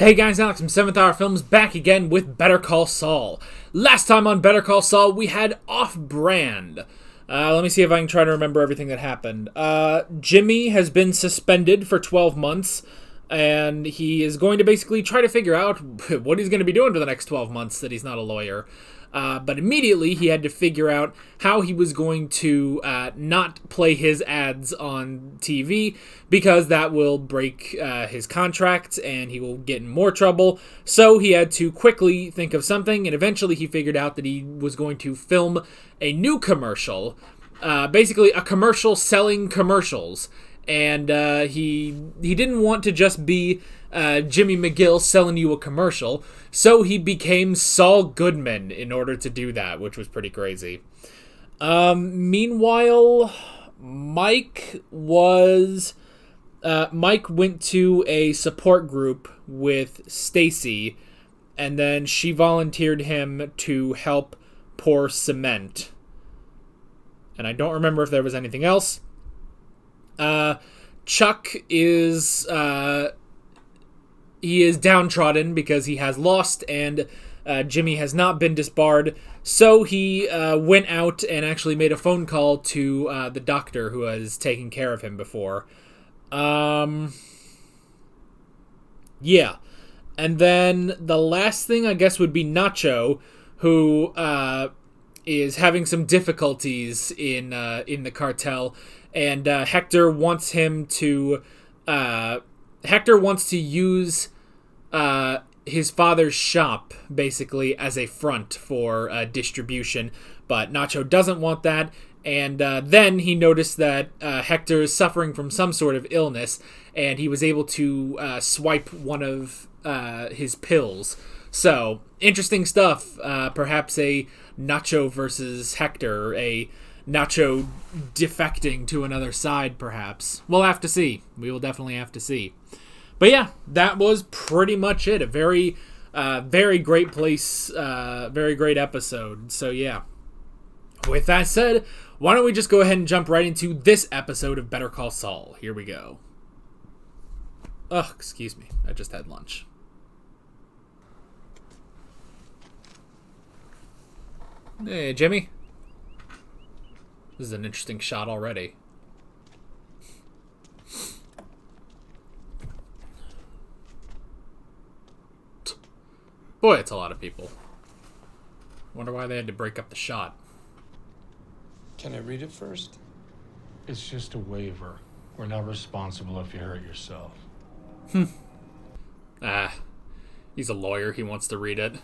Hey guys, Alex from 7th Hour Films back again with Better Call Saul. Last time on Better Call Saul, we had Off-Brand. Let me see if I can try to remember everything that happened. Jimmy has been suspended for 12 months, and he is going to basically try to figure out what he's going to be doing for the next 12 months that he's not a lawyer. But immediately he had to figure out how he was going to not play his ads on TV, because that will break his contract and he will get in more trouble. So he had to quickly think of something, and eventually he figured out that he was going to film a new commercial, basically a commercial selling commercials. And he didn't want to just be Jimmy McGill selling you a commercial, so he became Saul Goodman in order to do that, which was pretty crazy. Meanwhile, Mike went to a support group with Stacy, and then she volunteered him to help pour cement. And I don't remember if there was anything else. Chuck is he is downtrodden because he has lost, and Jimmy has not been disbarred. So he went out and actually made a phone call to the doctor who has taken care of him before. Yeah. And then the last thing, I guess, would be Nacho, who is having some difficulties in the cartel. And Hector wants him to use his father's shop basically as a front for distribution, but Nacho doesn't want that. And then he noticed that Hector is suffering from some sort of illness, and he was able to swipe one of his pills. So interesting stuff. Perhaps a Nacho versus Hector, a Nacho defecting to another side, perhaps. We'll have to see. We will definitely have to see. But yeah, that was pretty much it. A very, very great place, very great episode. So yeah. With that said, why don't we just go ahead and jump right into this episode of Better Call Saul. Here we go. Ugh, excuse me. I just had lunch. Hey, Jimmy. This is an interesting shot already. Boy, it's a lot of people. Wonder why they had to break up the shot. Can I read it first? It's just a waiver. We're not responsible if you hurt yourself. He's a lawyer. He wants to read it.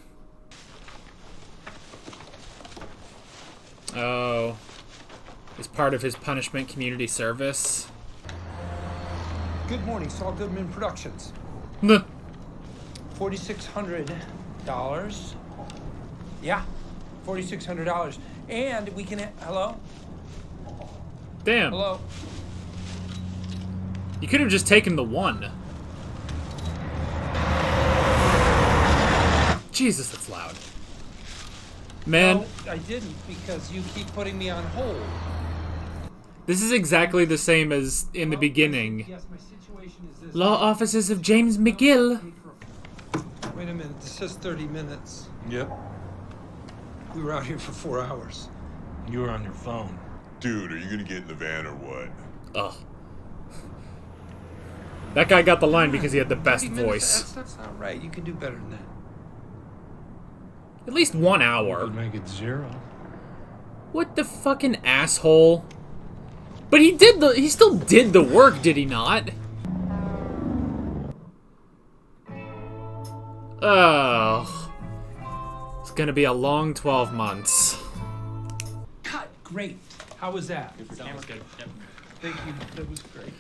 Oh. It's part of his punishment community service. Good morning, Saul Goodman Productions. $4,600. Yeah, $4,600. And we can... Hello? Damn. Hello? You could have just taken the one. Jesus, that's loud. Man. No, I didn't, because you keep putting me on hold. This is exactly the same as in the beginning. Yes, my situation is this. Law offices of James McGill. Wait a minute, this says 30 minutes. Yep. We were out here for 4 hours. You were on your phone. Dude, are you gonna get in the van or what? Ugh. That guy got the line because he had the best 30 minutes, voice. That's not right. You can do better than that. At least 1 hour. Would make it 0. What the fucking asshole? But he still did the work, did he not? Oh. It's gonna be a long 12 months. Cut. Great. How was that? Sounds good. Yep. Thank you. That was great.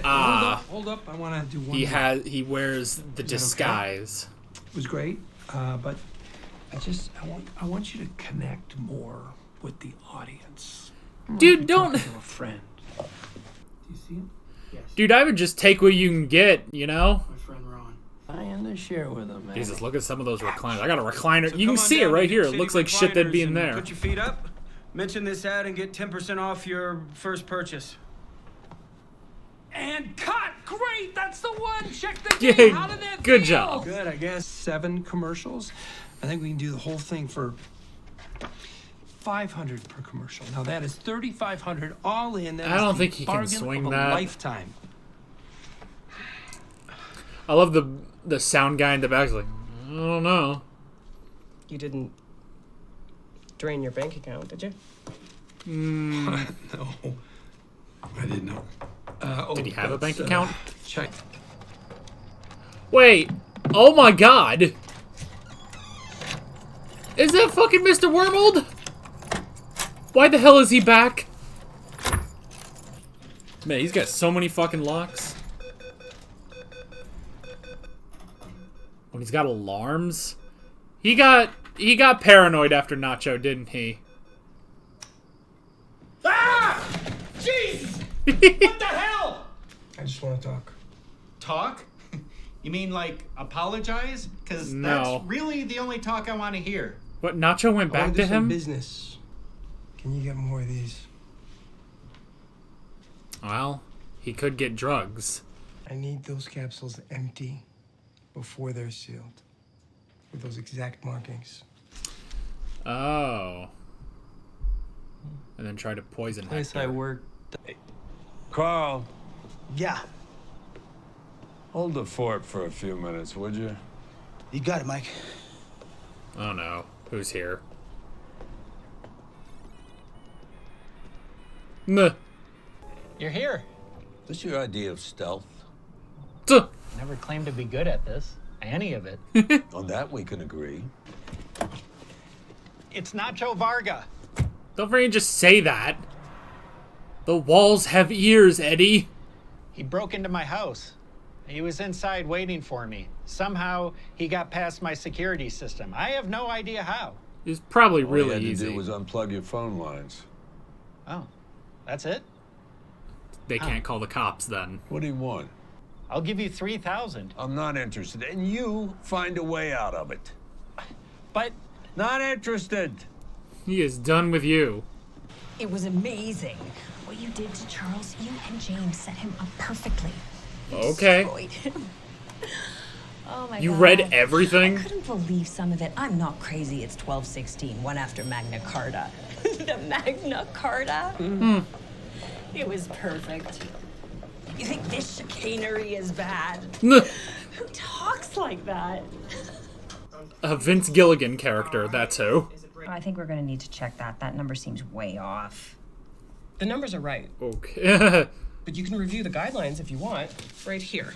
Hold up. I want to do one. He wears the disguise. Okay? It was great, but I want you to connect more with the audience. Dude, don't. To a friend. Do you see him? Yes. Dude, I would just take what you can get, you know? My friend Ron. I am to share with him, man. Jesus, look at some of those recliners. I got a recliner. So you can see it right here. It looks like shit that'd be in there. Put your feet up. Mention this ad and get 10% off your first purchase. And cut! Great, that's the one. Check the Yeah, game. How did that good feel? job. Good, I guess. 7 commercials. I think we can do the whole thing for $500 per commercial. Now that is $3,500 all in. That I is don't the think he can bargain swing of a that. lifetime. I love the sound guy in the back. He's like, I don't know. You didn't drain your bank account, did you? No, I didn't know. Did he have a bank that's, account? Check. Wait. Oh my god. Is that fucking Mr. Wormold? Why the hell is he back? Man, he's got so many fucking locks. When he's got alarms. He got paranoid after Nacho, didn't he? Ah! Jeez! What the hell? I just want to talk. Talk? You mean like apologize? Because No. that's really the only talk I want to hear. What, Nacho went I back wanna to do some him? business. Can you get more of these? Well, he could get drugs. I need those capsules empty before they're sealed. With those exact markings. Oh. And then try to poison Place Hector. I worked. Carl, Yeah, hold the fort for a few minutes, would you? you got it, Mike. Oh no. Who's here? Meh. You're here. This your idea of stealth? Tuh. Never claimed to be good at this. Any of it. On that we can agree. It's Nacho Varga. Don't forget to just say that. The walls have ears, Eddie. He broke into my house. He was inside waiting for me. Somehow he got past my security system. I have no idea how. It's probably All really you had to easy. do was unplug your phone lines. Oh, that's it? They can't call the cops then. What do you want? I'll give you 3,000. I'm not interested, and you find a way out of it. But Not interested. He is done with you. It was amazing. What you did to Charles, you and James set him up perfectly. You Okay. destroyed him. Oh my You God. read everything? I couldn't believe some of it. I'm not crazy. It's 1216, one after Magna Carta. The Magna Carta? It was perfect. You think this chicanery is bad? Meh. Who talks like that? A Vince Gilligan character, that's who. I think we're gonna need to check that. That number seems way off. The numbers are right, Okay. but you can review the guidelines if you want. Right here.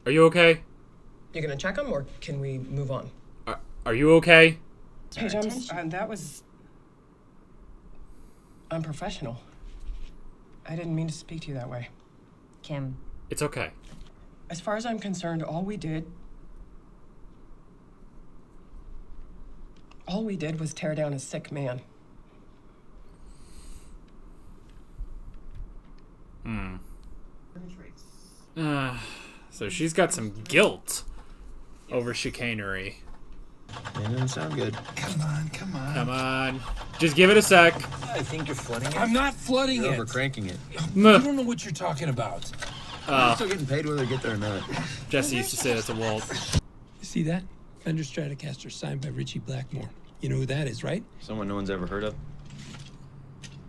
Are you okay? You're gonna check them, or can we move on? Are you okay? Hey, James, that was unprofessional. I didn't mean to speak to you that way. Kim, It's okay. As far as I'm concerned, all we did was tear down a sick man. So she's got some guilt over chicanery. That doesn't sound good. Come on, come on. Come on. Just give it a sec. I think you're flooding it. I'm not flooding You're it. overcranking it. You Meh. don't know what you're talking about. I'm still getting paid whether I get there or not. Jesse used to say that to Walt. You see that? Fender Stratocaster signed by Richie Blackmore. You know who that is, right? Someone no one's ever heard of.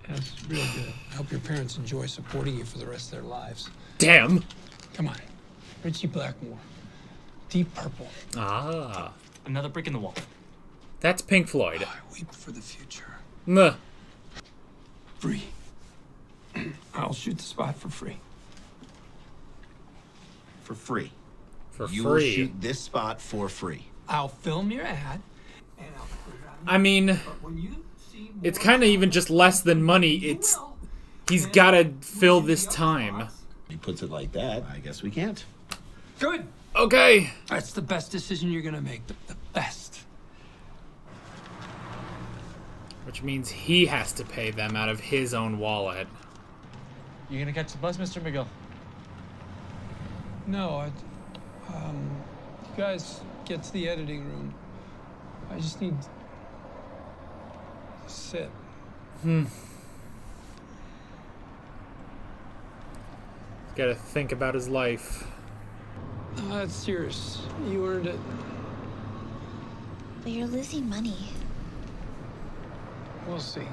That's real good. I hope your parents enjoy supporting you for the rest of their lives. Damn. Come on. Richie Blackmore. Deep Purple. Ah. Another brick in the wall. That's Pink Floyd. I weep for the future. Meh. Free. I'll shoot the spot for free. For free. For You will free. shoot this spot for free. I'll film your ad, and I'll put it on. I mean, But when you see it's more kind of even just less than money. It's he's got to fill this time. He puts it like that. I guess we can't. Good. Okay. That's the best decision you're gonna make. The best. Which means he has to pay them out of his own wallet. You gonna catch the bus, Mr. McGill? No, you guys get to the editing room. I just need to sit. Gotta think about his life. No, that's serious. You earned it. But you're losing money. We'll see.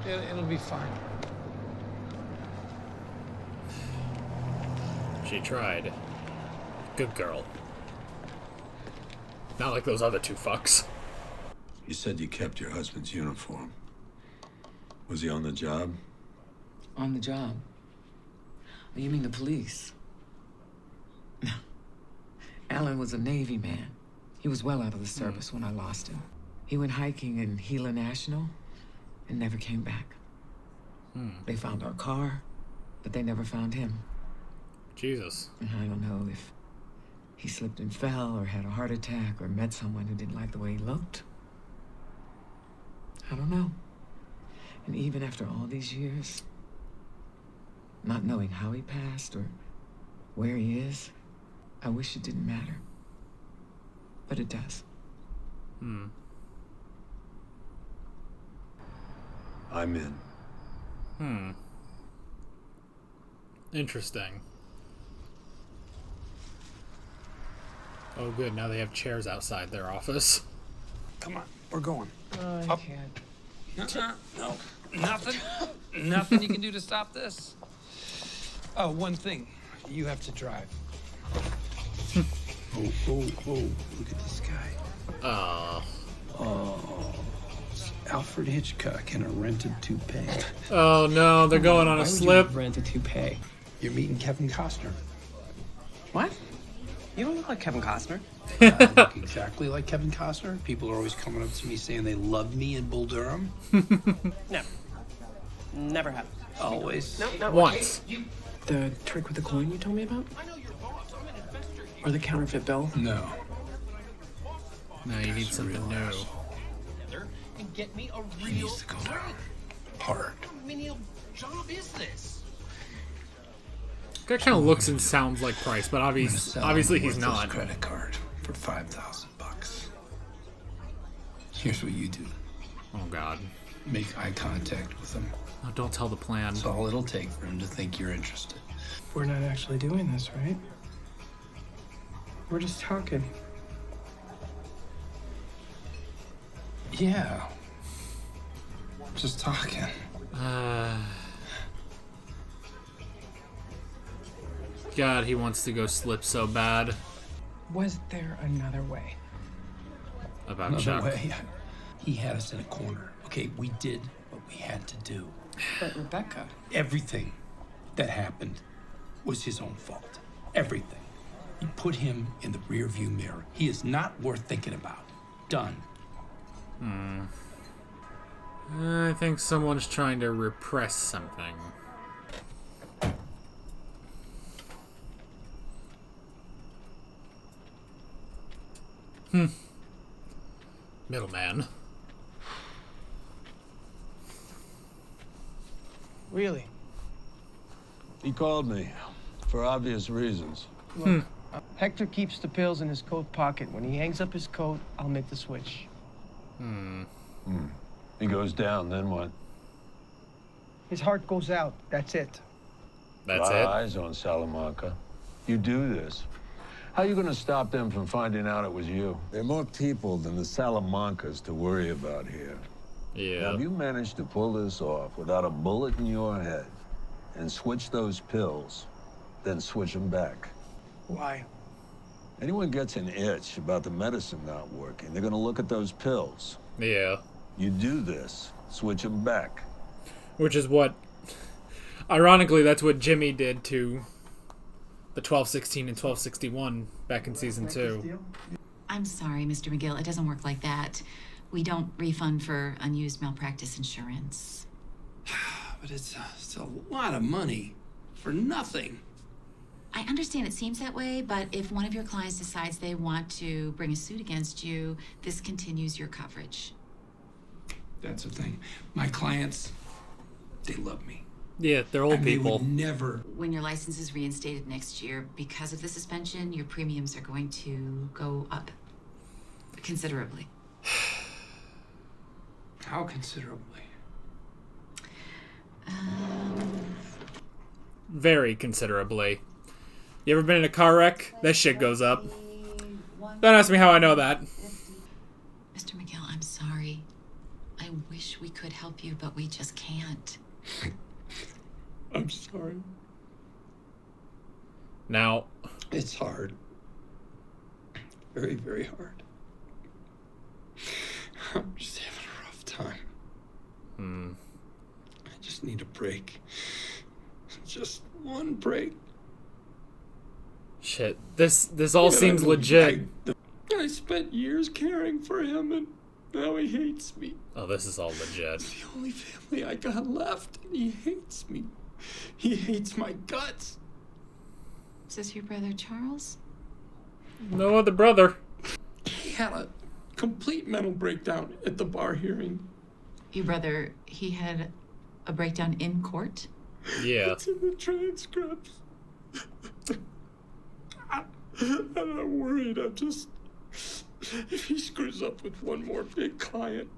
It'll be fine. She tried. Good girl. Not like those other two fucks. You said you kept your husband's uniform. Was he on the job? On the job? Oh, you mean the police? Alan was a Navy man. He was well out of the service when I lost him. He went hiking in Gila National and never came back. They found our car, but they never found him. Jesus. And I don't know if he slipped and fell or had a heart attack or met someone who didn't like the way he looked. I don't know. And even after all these years, not knowing how he passed or where he is, I wish it didn't matter. But it does. I'm in. Interesting. Oh, good. Now they have chairs outside their office. Come on, we're going. I can't. No, nothing. Nothing you can do to stop this. Oh, one thing. You have to drive. Oh, look at this guy. Oh, it's Alfred Hitchcock in a rented toupee. Oh no, they're going on a slip. Rent a toupee. You're meeting Kevin Costner. What? You don't look like Kevin Costner. I look exactly like Kevin Costner. People are always coming up to me saying they love me in Bull Durham. No. Never have. Always. No, not Once. The trick with the coin you told me about? Or the counterfeit bill? No. No, you need something new. And get me a He needs to go down hard. How menial job is this? Guy kind of looks and sounds like Pryce, but obviously he's not. Credit card for $5,000. Here's what you do. Oh God. Make eye contact with him. Oh, don't tell the plan. That's all it'll take for him to think you're interested. We're not actually doing this, right? We're just talking. Yeah. Just talking. God, he wants to go slip so bad. Was there another way? About Another Chuck. way. He had us in a corner. Okay, we did what we had to do. But Rebecca. Everything that happened was his own fault. Everything. You put him in the rearview mirror. He is not worth thinking about. Done. I think someone's trying to repress something. Middleman. Really? He called me for obvious reasons. Look, Hector keeps the pills in his coat pocket. When he hangs up his coat, I'll make the switch. He goes down, then what? His heart goes out. That's it. That's Got it? eyes on Salamanca. You do this. How are you going to stop them from finding out it was you? There are more people than the Salamancas to worry about here. Yeah. Now, if you manage to pull this off without a bullet in your head and switch those pills, then switch them back. Why? Anyone gets an itch about the medicine not working, they're going to look at those pills. Yeah. You do this, switch them back. Which is what... Ironically, that's what Jimmy did to the 1216 and 1261 back in season 2. I'm sorry, Mr. McGill. It doesn't work like that. We don't refund for unused malpractice insurance. But it's a lot of money for nothing. I understand it seems that way, but if one of your clients decides they want to bring a suit against you, this continues your coverage. That's the thing. My clients, they love me. Yeah, they're old And people. They would never. When your license is reinstated next year, because of the suspension, your premiums are going to go up considerably. How considerably? very considerably. You ever been in a car wreck? That shit goes up. Don't ask me how I know that. Mr. McGill, I'm sorry. I wish we could help you, but we just can't. I'm sorry. Now, it's hard. Very, very hard. I'm just having a rough time. I just need a break. Just one break. Shit, this all seems legit. I spent years caring for him, and now he hates me. Oh, this is all legit. It's the only family I got left, and he hates me. He hates my guts. Is this your brother, Charles? No other brother. He had a complete mental breakdown at the bar hearing. Your brother, he had a breakdown in court? Yeah. It's in the transcripts. And I'm worried. If he screws up with one more big client,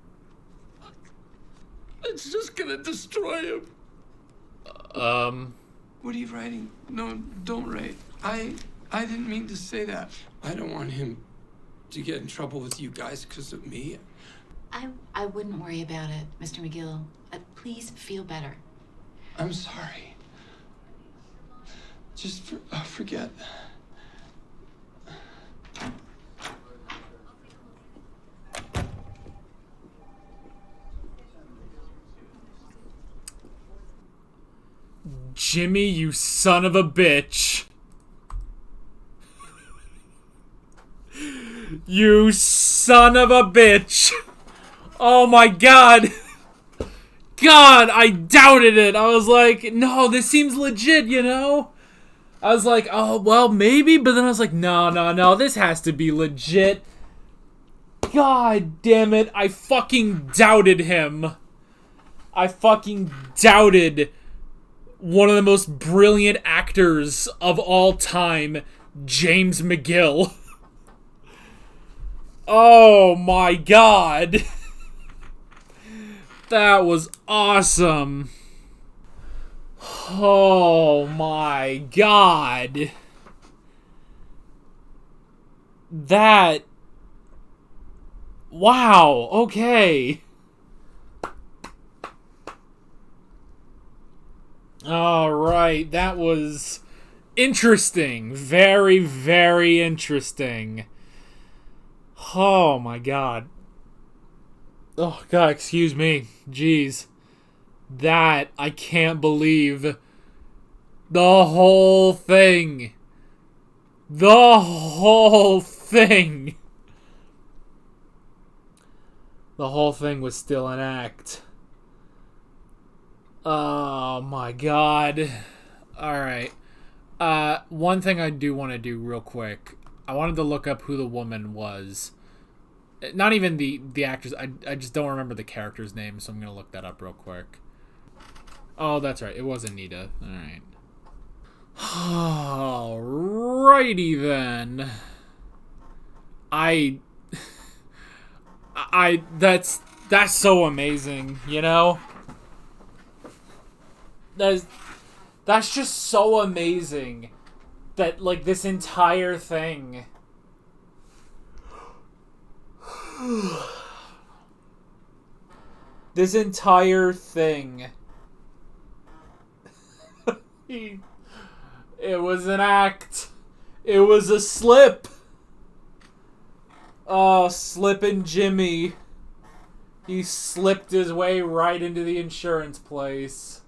it's just gonna destroy him. What are you writing? No, don't write. I didn't mean to say that. I don't want him to get in trouble with you guys because of me. I wouldn't worry about it, Mr. McGill. Please feel better. I'm sorry. Just forget. Jimmy, you son of a bitch. You son of a bitch. Oh my god. God, I doubted it. I was like, no, this seems legit, you know? I was like, oh, well, maybe. But then I was like, no, this has to be legit. God damn it. I fucking doubted him. I fucking doubted one of the most brilliant actors of all time, James McGill. Oh my god. That was awesome. Oh my god. That... Wow, okay. Alright, that was interesting. Very, very interesting. Oh my god. Oh god, excuse me. Jeez. That, I can't believe. The whole thing. The whole thing. The whole thing was still an act. Oh my god. Alright. One thing I do want to do real quick. I wanted to look up who the woman was. Not even the actors. I just don't remember the character's name, so I'm going to look that up real quick. Oh, that's right. It was Anita. Alright. Alrighty then. That's so amazing, you know? That's just so amazing that, like, this entire thing... This entire thing... It was an act. It was a slip. Oh, slippin' Jimmy. He slipped his way right into the insurance place.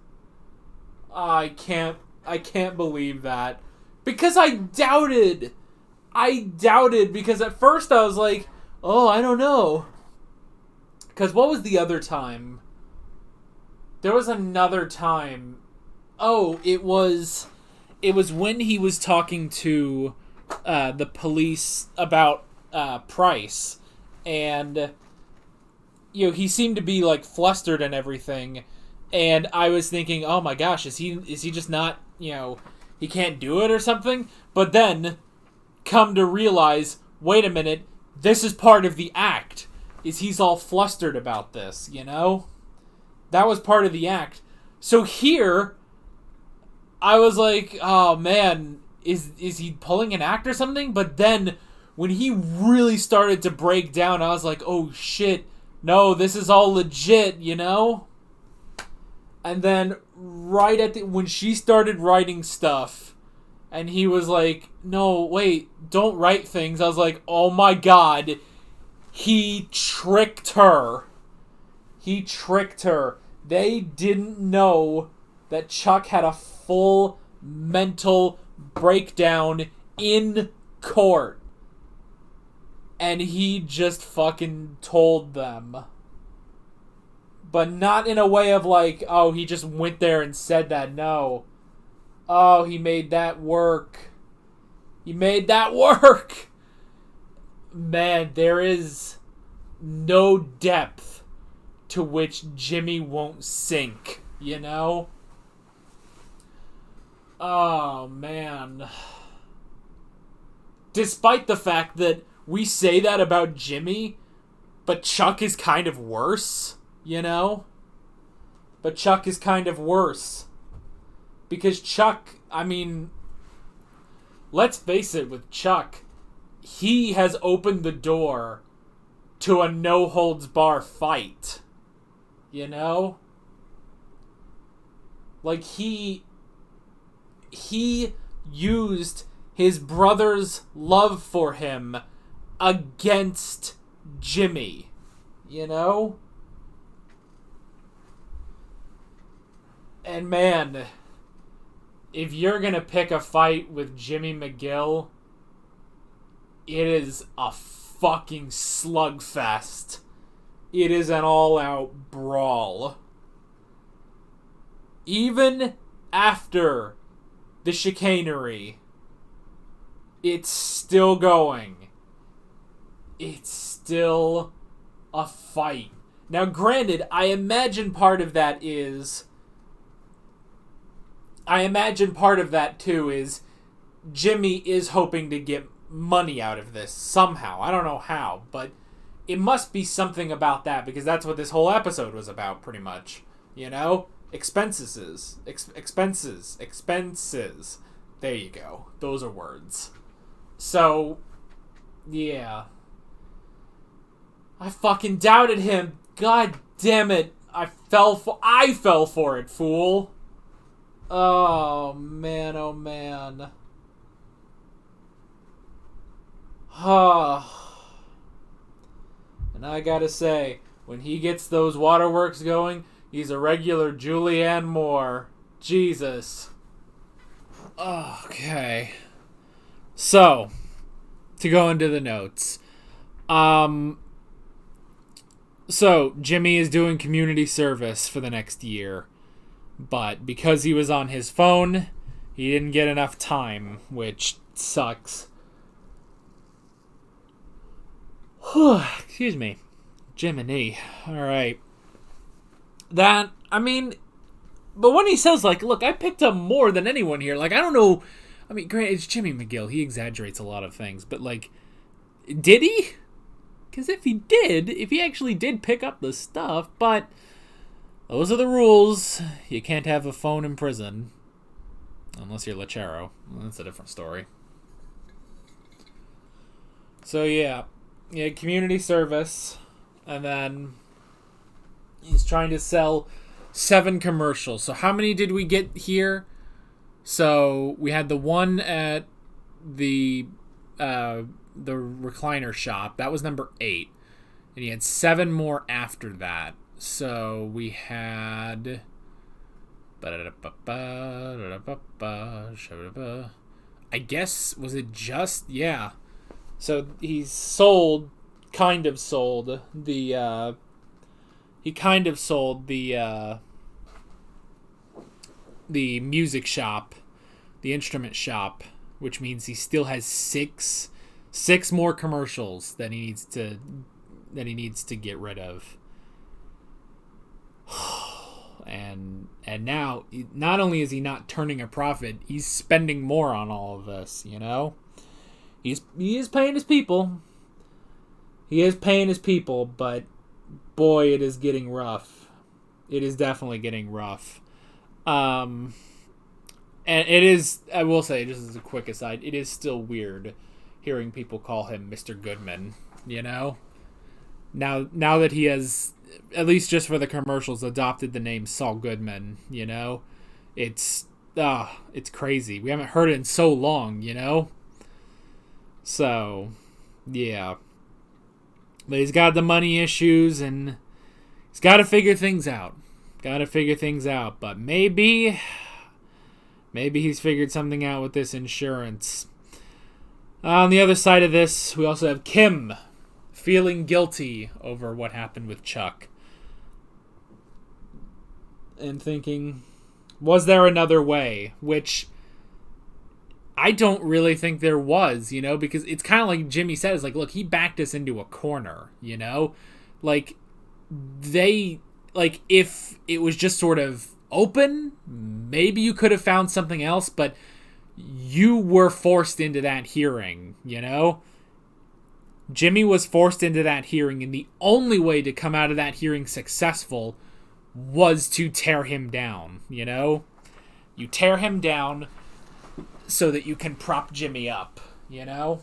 I can't believe that. Because I doubted. Because at first I was like, oh, I don't know. Because what was the other time? There was another time. Oh, it was when he was talking to the police about Pryce. And, you know, he seemed to be, like, flustered and everything. And I was thinking, oh my gosh, is he just not, you know, he can't do it or something? But then, come to realize, wait a minute, this is part of the act. He's all flustered about this, you know? That was part of the act. So here, I was like, oh man, is he pulling an act or something? But then when he really started to break down, I was like, oh shit, no, this is all legit, you know? And then right at when she started writing stuff, and he was like, no, wait, don't write things. I was like, oh my god, he tricked her. He tricked her. They didn't know that Chuck had a full mental breakdown in court. And he just fucking told them. But not in a way of like, oh, he just went there and said that. No. Oh, he made that work. He made that work. Man, there is no depth to which Jimmy won't sink, you know? Oh, man. Despite the fact that we say that about Jimmy, but Chuck is kind of worse, you know? But Chuck is kind of worse. Because Chuck, I mean, let's face it, with Chuck, he has opened the door to a no-holds-bar fight. You know? Like, he used his brother's love for him against Jimmy. You know? And man, if you're gonna pick a fight with Jimmy McGill, it is a fucking slugfest. It is an all-out brawl. Even after the chicanery, it's still going. It's still a fight. Now, granted, I imagine part of that too is Jimmy is hoping to get money out of this somehow. I don't know how, but it must be something about that, because that's what this whole episode was about, pretty much. You know? Expenses. There you go. Those are words. So, yeah. I fucking doubted him. God damn it. I fell for it, fool. Oh, man, oh, man. And I gotta say, when he gets those waterworks going, he's a regular Julianne Moore. Jesus. Okay. So, to go into the notes. So, Jimmy is doing community service for the next year. But because he was on his phone, he didn't get enough time, which sucks. Excuse me. Jiminy. Alright. But when he says, like, look, I picked up more than anyone here. Like, I don't know. I mean, granted, it's Jimmy McGill. He exaggerates a lot of things. But, like, did he? Because if he actually did pick up the stuff, but those are the rules. You can't have a phone in prison. Unless you're Lechero. That's a different story. So, yeah. Yeah, community service. And then he's trying to sell 7 commercials. So how many did we get here? So we had the one at the recliner shop. That was number 8. And he had 7 more after that. So we had... I guess, was it just... Yeah. So he kind of sold the music shop, the instrument shop, which means he still has 6 more commercials that he needs to get rid of. And now, not only is he not turning a profit, he's spending more on all of this, you know? He is paying his people. He is paying his people, but boy, it is getting rough. It is definitely getting rough. And it is, I will say, just as a quick aside, it is still weird hearing people call him Mr. Goodman, you know? Now that he has, at least just for the commercials, adopted the name Saul Goodman, you know? It's crazy. We haven't heard it in so long, you know? So, yeah. But he's got the money issues, and he's got to figure things out. But maybe he's figured something out with this insurance. On the other side of this, we also have Kim feeling guilty over what happened with Chuck. And thinking, was there another way? Which I don't really think there was, you know, because it's kind of like Jimmy said, it's like, look, he backed us into a corner, you know? Like, if it was just sort of open, maybe you could have found something else, but you were forced into that hearing, you know? Jimmy was forced into that hearing, and the only way to come out of that hearing successful was to tear him down, you know? You tear him down so that you can prop Jimmy up, you know?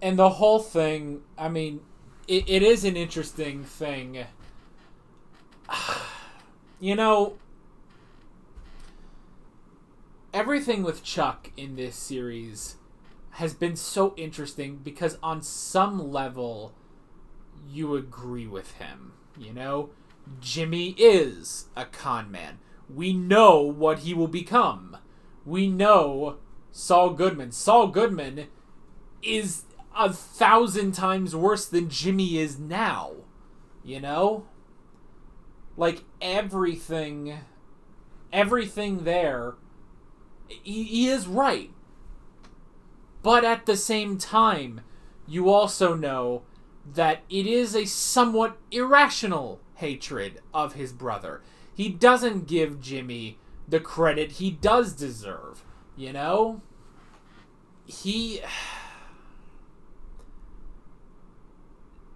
And the whole thing, I mean, it is an interesting thing. You know, everything with Chuck in this series has been so interesting because on some level you agree with him, you know? Jimmy is a con man. We know what he will become. We know Saul Goodman. Saul Goodman is 1,000 times worse than Jimmy is now, you know? Like, everything there, he is right. But at the same time, you also know that it is a somewhat irrational hatred of his brother. He doesn't give Jimmy the credit he does deserve, you know?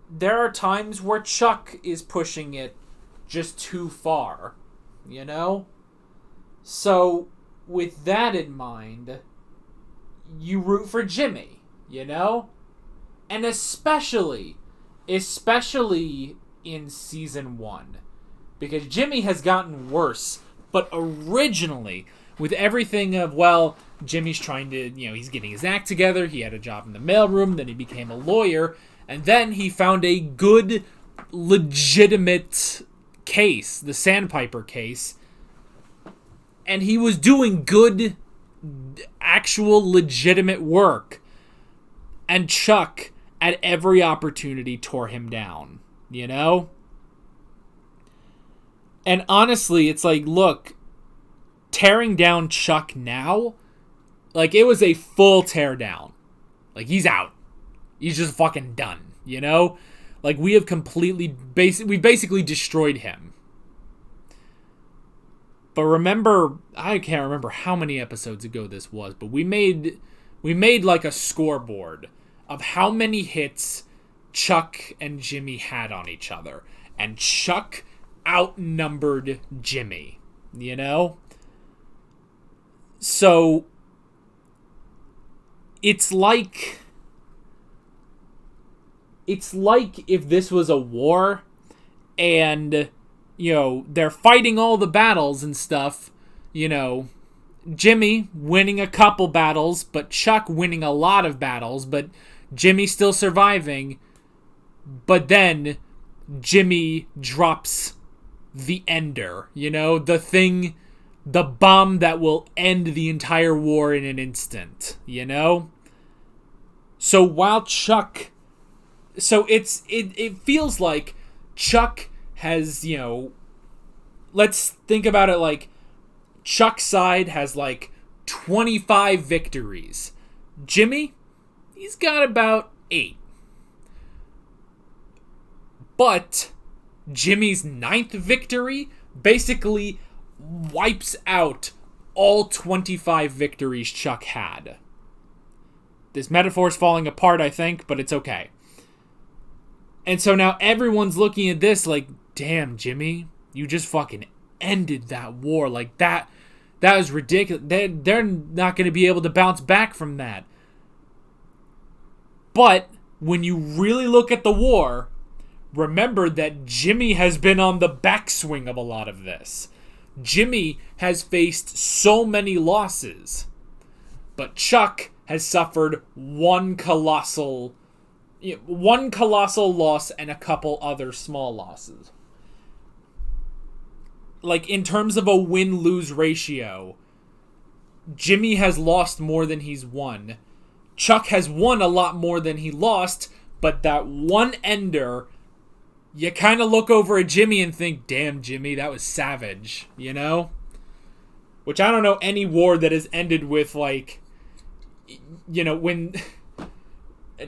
There are times where Chuck is pushing it just too far, you know? So, with that in mind, you root for Jimmy, you know? And especially in season 1. Because Jimmy has gotten worse, but originally, with everything of, well, Jimmy's trying to, you know, he's getting his act together, he had a job in the mailroom, then he became a lawyer, and then he found a good, legitimate case, the Sandpiper case, and he was doing good, actual, legitimate work. And Chuck, at every opportunity, tore him down, you know? And honestly, it's like, look, tearing down Chuck now, like, it was a full tear down. Like, he's out. He's just fucking done, you know? Like, we have we basically destroyed him. But remember, I can't remember how many episodes ago this was, but we made like a scoreboard of how many hits Chuck and Jimmy had on each other. And Chuck outnumbered Jimmy, you know? So, it's like if this was a war and, you know, they're fighting all the battles and stuff, you know, Jimmy winning a couple battles, but Chuck winning a lot of battles, but Jimmy still surviving, but then Jimmy drops the ender, you know, the bomb that will end the entire war in an instant, you know? So while Chuck... So it feels like Chuck has, you know... Let's think about it like Chuck's side has like 25 victories. Jimmy, he's got about 8. But Jimmy's 9th victory basically wipes out all 25 victories Chuck had. This metaphor's falling apart, I think, but it's okay. And so now everyone's looking at this like, damn, Jimmy, you just fucking ended that war. Like, that was ridiculous. They're not going to be able to bounce back from that. But when you really look at the war, remember that Jimmy has been on the backswing of a lot of this. Jimmy has faced so many losses, but Chuck has suffered one colossal loss and a couple other small losses. Like, in terms of a win-lose ratio, Jimmy has lost more than he's won. Chuck has won a lot more than he lost, but that one ender, you kind of look over at Jimmy and think, damn, Jimmy, that was savage, you know? Which I don't know any war that has ended with, like, you know, when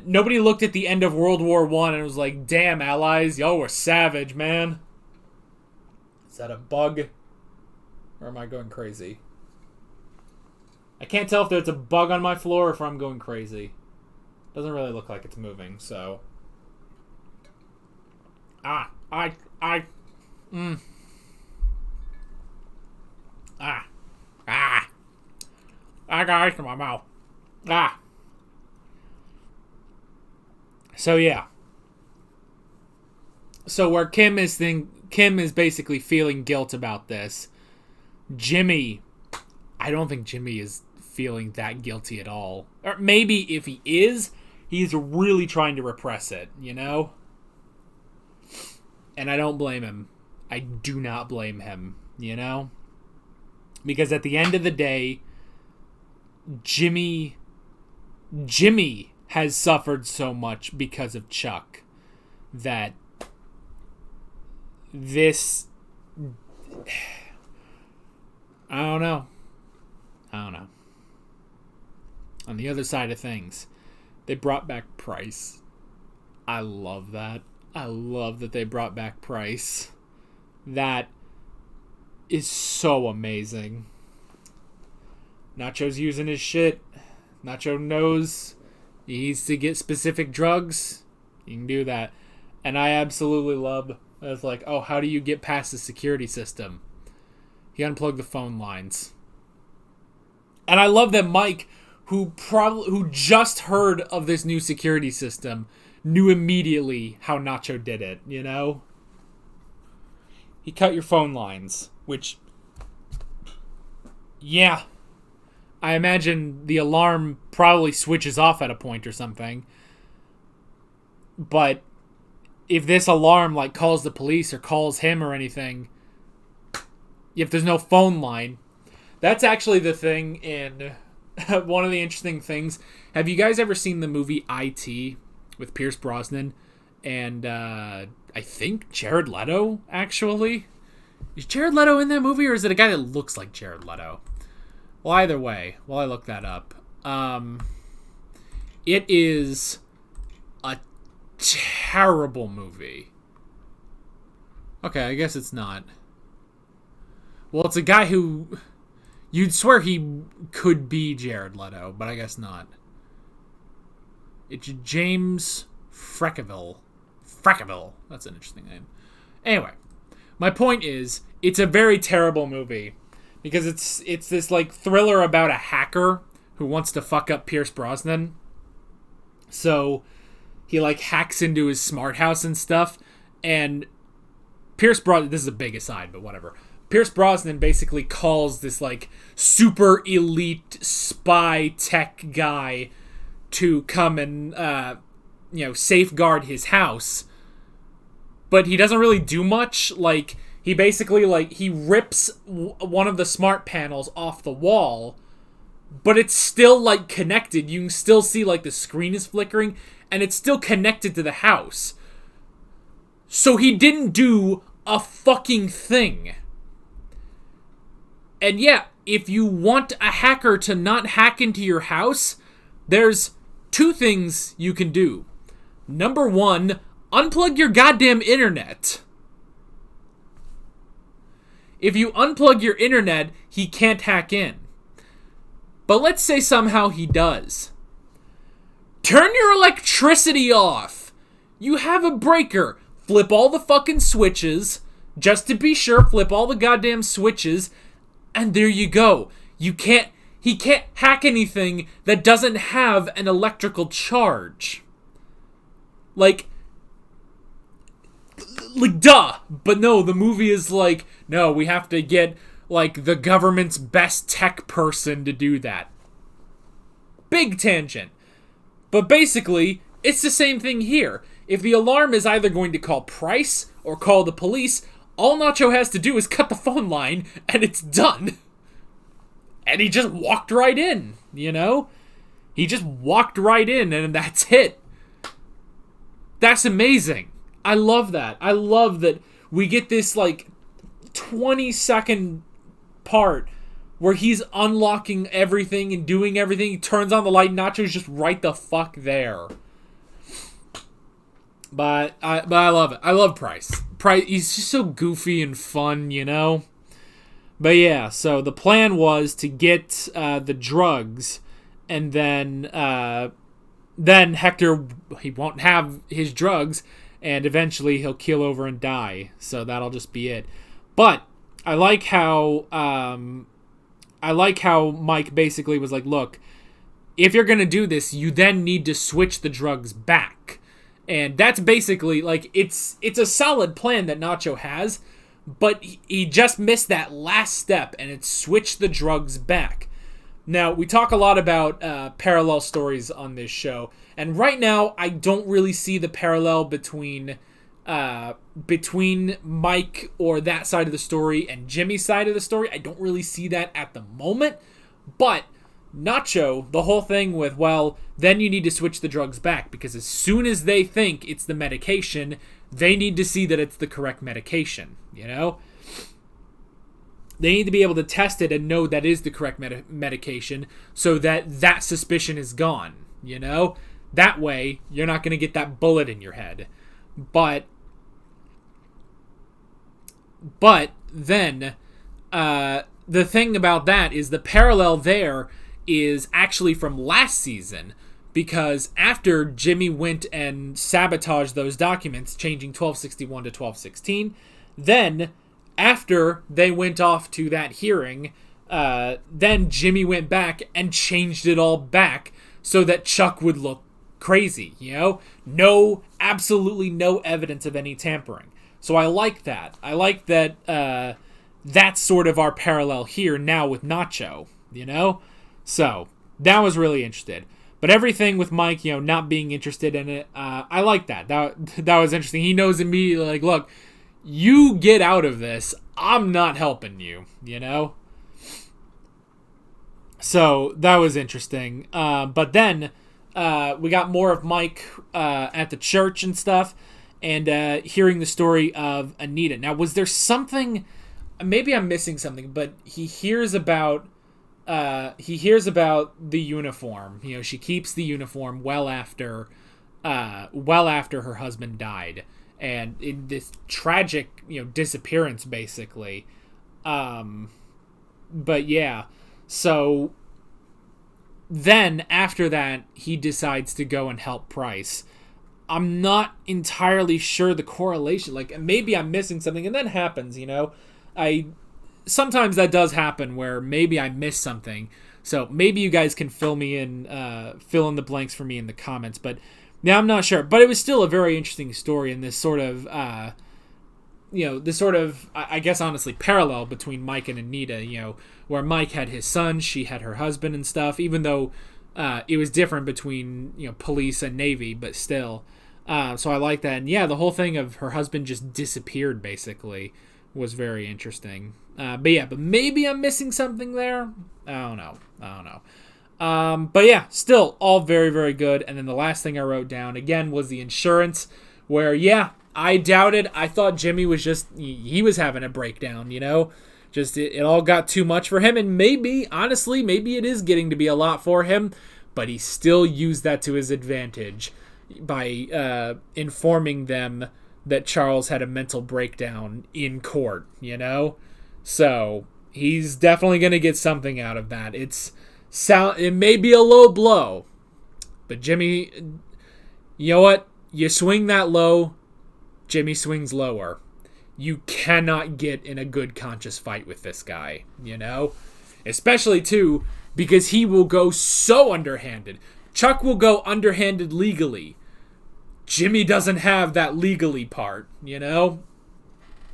nobody looked at the end of World War I and was like, damn, Allies, y'all were savage, man. Is that a bug? Or am I going crazy? I can't tell if there's a bug on my floor or if I'm going crazy. Doesn't really look like it's moving, so. I got ice in my mouth. So yeah. So where Kim is basically feeling guilt about this. Jimmy, I don't think Jimmy is feeling that guilty at all. Or maybe if he is, he's really trying to repress it, you know? And I don't blame him. I do not blame him, you know? Because at the end of the day, Jimmy has suffered so much because of Chuck that this... I don't know. On the other side of things, they brought back Pryce. I love that. I love that they brought back Pryce. That is so amazing. Nacho's using his shit. Nacho knows he needs to get specific drugs. You can do that. And I absolutely love, it's like, oh, how do you get past the security system? He unplugged the phone lines. And I love that Mike, who just heard of this new security system, knew immediately how Nacho did it, you know? He cut your phone lines, which, yeah, I imagine the alarm probably switches off at a point or something. But if this alarm, like, calls the police or calls him or anything, if there's no phone line, that's actually the thing in one of the interesting things. Have you guys ever seen the movie IT with Pierce Brosnan and I think Jared Leto, actually? Is Jared Leto in that movie, or is it a guy that looks like Jared Leto? Well, either way, while I look that up, it is a terrible movie. Okay, I guess it's not. Well, it's a guy who you'd swear he could be Jared Leto, but I guess not. It's James Frackaville. Frackaville. That's an interesting name. Anyway, my point is, it's a very terrible movie because it's this, like, thriller about a hacker who wants to fuck up Pierce Brosnan. So he, like, hacks into his smart house and stuff, and Pierce Brosnan, this is a big aside, but whatever. Pierce Brosnan basically calls this, like, super elite spy tech guy to come and, safeguard his house. But he doesn't really do much. Like, he basically, like, he rips one of the smart panels off the wall, but it's still, like, connected. You can still see, like, the screen is flickering, and it's still connected to the house. So he didn't do a fucking thing. And yeah, if you want a hacker to not hack into your house, there's two things you can do. Number one, unplug your goddamn internet. If you unplug your internet, he can't hack in. But let's say somehow he does. Turn your electricity off. You have a breaker. Flip all the fucking switches. just to be sure, flip all the goddamn switches, and there you go. He can't hack anything that doesn't have an electrical charge. Like, duh. But no, the movie is like, no, we have to get, like, the government's best tech person to do that. Big tangent. But basically, it's the same thing here. If the alarm is either going to call Pryce or call the police, all Nacho has to do is cut the phone line, and it's done. And he just walked right in, you know? He just walked right in, and that's it. That's amazing. I love that. I love that we get this, like, 20-second part where he's unlocking everything and doing everything. He turns on the light, Nacho's just right the fuck there. But I love it. I love Pryce. He's just so goofy and fun, you know? But yeah, so the plan was to get the drugs, and then Hector, he won't have his drugs, and eventually he'll keel over and die. So that'll just be it. But I like how Mike basically was like, look, if you're going to do this, you then need to switch the drugs back. And that's basically, like, it's a solid plan that Nacho has, but he just missed that last step, and it's switch the drugs back. Now, we talk a lot about parallel stories on this show, and right now, I don't really see the parallel between Mike or that side of the story and Jimmy's side of the story. I don't really see that at the moment, but Nacho, the whole thing with, well, then you need to switch the drugs back, because as soon as they think it's the medication, they need to see that it's the correct medication, you know? They need to be able to test it and know that is the correct medication, so that suspicion is gone, you know? That way, you're not going to get that bullet in your head. But then, the thing about that is the parallel there is actually from last season, because after Jimmy went and sabotaged those documents, changing 1261 to 1216, then after they went off to that hearing, then Jimmy went back and changed it all back so that Chuck would look crazy, you know? Absolutely no evidence of any tampering. So I like that. I like that that's sort of our parallel here now with Nacho, you know? So, that was really interested. But everything with Mike, you know, not being interested in it, I like that. That was interesting. He knows immediately, like, look, you get out of this. I'm not helping you, you know? So, that was interesting. But then, we got more of Mike at the church and stuff, and hearing the story of Anita. Now, was there something... Maybe I'm missing something, but he hears about the uniform. You know, she keeps the uniform well after her husband died, and in this tragic, you know, disappearance, basically. But yeah, so then after that, he decides to go and help Pryce. I'm not entirely sure the correlation. Like, maybe I'm missing something, and that happens, you know. Sometimes that does happen where maybe I miss something. So maybe you guys can fill in the blanks for me in the comments. But now I'm not sure. But it was still a very interesting story in this sort of, I guess honestly, parallel between Mike and Anita, you know, where Mike had his son, she had her husband and stuff, even though it was different between, you know, police and Navy, but still. So I like that. And yeah, the whole thing of her husband just disappeared, basically, was very interesting. But maybe I'm missing something there. I don't know. But yeah, still all very, very good. And then the last thing I wrote down again was the insurance, where yeah, I doubted. I thought Jimmy was he was having a breakdown, you know, just it all got too much for him. And maybe it is getting to be a lot for him, but he still used that to his advantage by informing them that Charles had a mental breakdown in court, you know? So, he's definitely going to get something out of that. It may be a low blow, but Jimmy, you know what? You swing that low, Jimmy swings lower. you cannot get in a good conscious fight with this guy, you know? Especially, too, because he will go so underhanded. Chuck will go underhanded legally. Jimmy doesn't have that legally part, you know?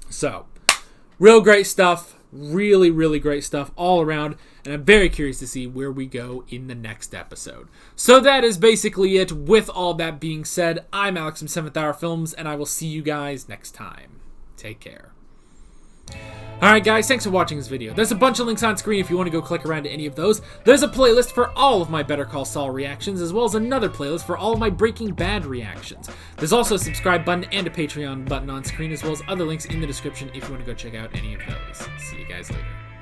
So, real great stuff. Really, really great stuff all around. And I'm very curious to see where we go in the next episode. So that is basically it. With all that being said, I'm Alex from 7th Hour Films, and I will see you guys next time. Take care. Alright guys, thanks for watching this video. There's a bunch of links on screen if you want to go click around to any of those. There's a playlist for all of my Better Call Saul reactions, as well as another playlist for all of my Breaking Bad reactions. There's also a subscribe button and a Patreon button on screen, as well as other links in the description if you want to go check out any of those. See you guys later.